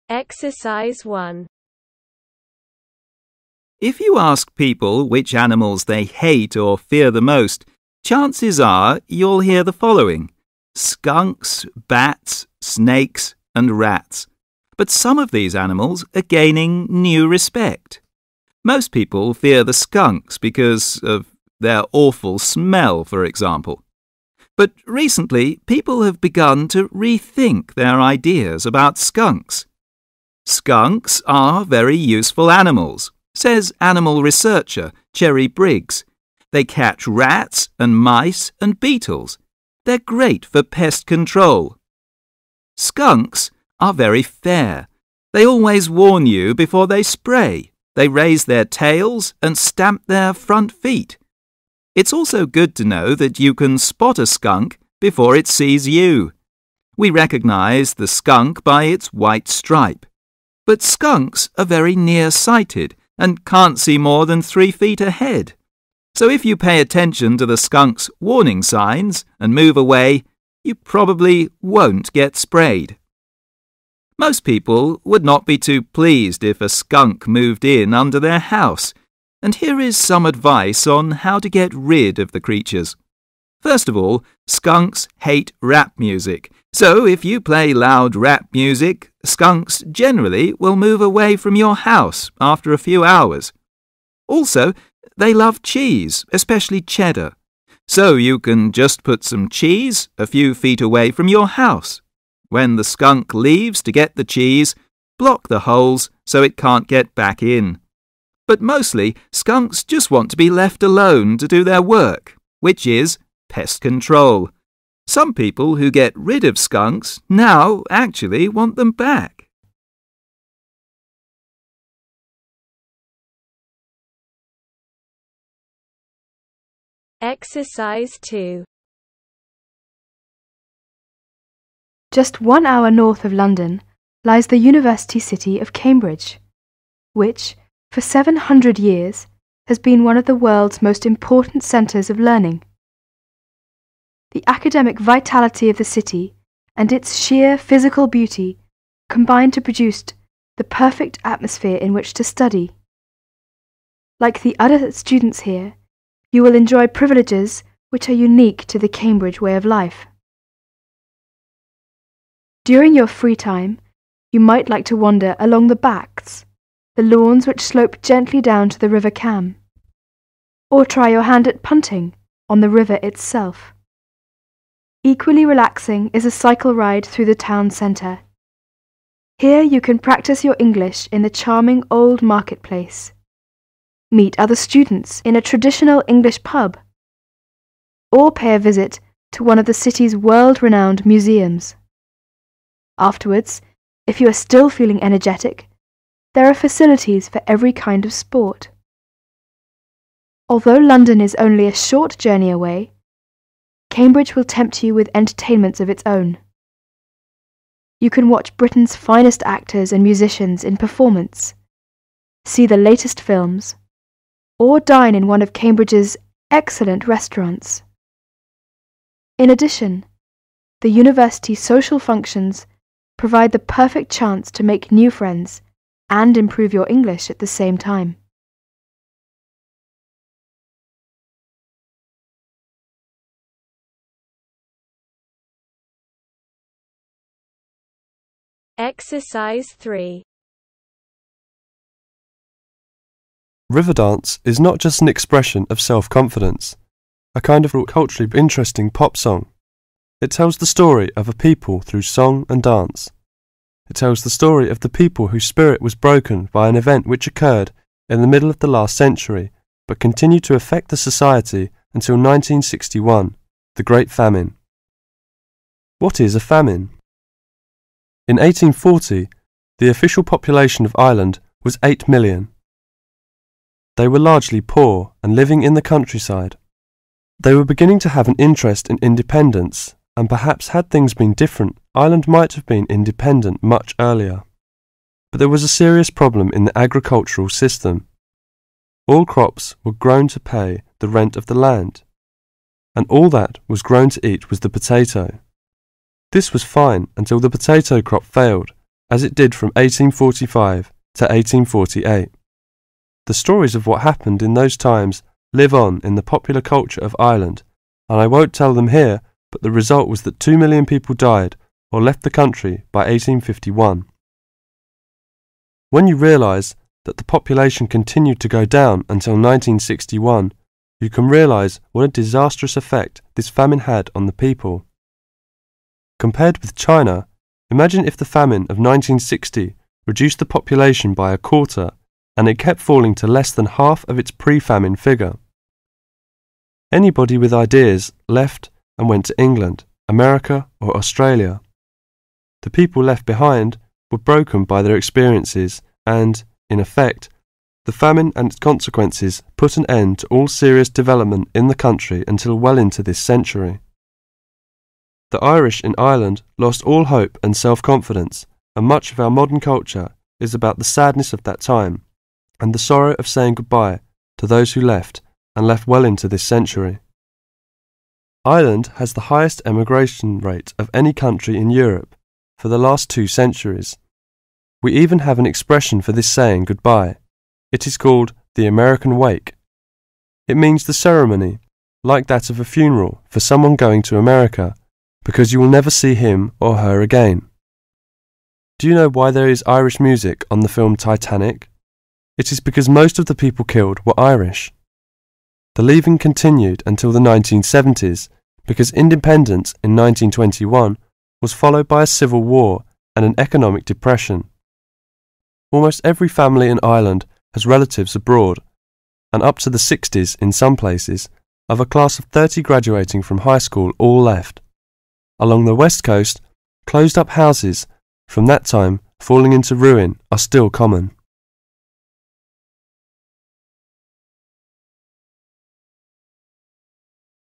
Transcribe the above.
Exercise 1. If you ask people which animals they hate or fear the most, chances are you'll hear the following: skunks, bats, snakes, and rats. But some of these animals are gaining new respect. Most people fear the skunks because of their awful smell, for example. But recently, people have begun to rethink their ideas about skunks. Skunks are very useful animals, says animal researcher Cherry Briggs. They catch rats and mice and beetles. They're great for pest control. Skunks are very fair. They always warn you before they spray. They raise their tails and stamp their front feet. It's also good to know that you can spot a skunk before it sees you. We recognize the skunk by its white stripe. But skunks are very near-sighted and can't see more than 3 feet ahead. So if you pay attention to the skunk's warning signs and move away, you probably won't get sprayed. Most people would not be too pleased if a skunk moved in under their house, and here is some advice on how to get rid of the creatures. First of all, skunks hate rap music, so if you play loud rap music, skunks generally will move away from your house after a few hours. Also, they love cheese, especially cheddar, so you can just put some cheese a few feet away from your house. When the skunk leaves to get the cheese, block the holes so it can't get back in. But mostly, skunks just want to be left alone to do their work, which is pest control. Some people who get rid of skunks now actually want them back. Exercise 2. Just 1 hour north of London lies the university city of Cambridge, which, for 700 years, has been one of the world's most important centres of learning. The academic vitality of the city and its sheer physical beauty combine to produce the perfect atmosphere in which to study. Like the other students here, you will enjoy privileges which are unique to the Cambridge way of life. During your free time, you might like to wander along the backs, the lawns which slope gently down to the River Cam, or try your hand at punting on the river itself. Equally relaxing is a cycle ride through the town centre. Here you can practice your English in the charming old marketplace, meet other students in a traditional English pub, or pay a visit to one of the city's world-renowned museums. Afterwards, if you are still feeling energetic, there are facilities for every kind of sport. Although London is only a short journey away, Cambridge will tempt you with entertainments of its own. You can watch Britain's finest actors and musicians in performance, see the latest films, or dine in one of Cambridge's excellent restaurants. In addition, the university's social functions provide the perfect chance to make new friends and improve your English at the same time. Exercise 3. Riverdance is not just an expression of self-confidence, a kind of culturally interesting pop song. It tells the story of a people through song and dance. It tells the story of the people whose spirit was broken by an event which occurred in the middle of the last century, but continued to affect the society until 1961, the Great Famine. What is a famine? In 1840, the official population of Ireland was 8 million. They were largely poor and living in the countryside. They were beginning to have an interest in independence, and perhaps had things been different, Ireland might have been independent much earlier. But there was a serious problem in the agricultural system. All crops were grown to pay the rent of the land. And all that was grown to eat was the potato. This was fine until the potato crop failed, as it did from 1845 to 1848. The stories of what happened in those times live on in the popular culture of Ireland, and I won't tell them here, but the result was that 2 million people died or left the country by 1851. When you realise that the population continued to go down until 1961, you can realise what a disastrous effect this famine had on the people. Compared with China, imagine if the famine of 1960 reduced the population by a quarter and it kept falling to less than half of its pre-famine figure. Anybody with ideas left and went to England, America or Australia. The people left behind were broken by their experiences and, in effect, the famine and its consequences put an end to all serious development in the country until well into this century. The Irish in Ireland lost all hope and self-confidence, and much of our modern culture is about the sadness of that time and the sorrow of saying goodbye to those who left and left well into this century. Ireland has the highest emigration rate of any country in Europe for the last 2 centuries. We even have an expression for this saying goodbye. It is called the American wake. It means the ceremony, like that of a funeral for someone going to America, because you will never see him or her again. Do you know why there is Irish music on the film Titanic? It is because most of the people killed were Irish. The leaving continued until the 1970s because independence in 1921 was followed by a civil war and an economic depression. Almost every family in Ireland has relatives abroad, and up to the 60s in some places, of a class of 30 graduating from high school all left. Along the west coast, closed-up houses, from that time falling into ruin, are still common.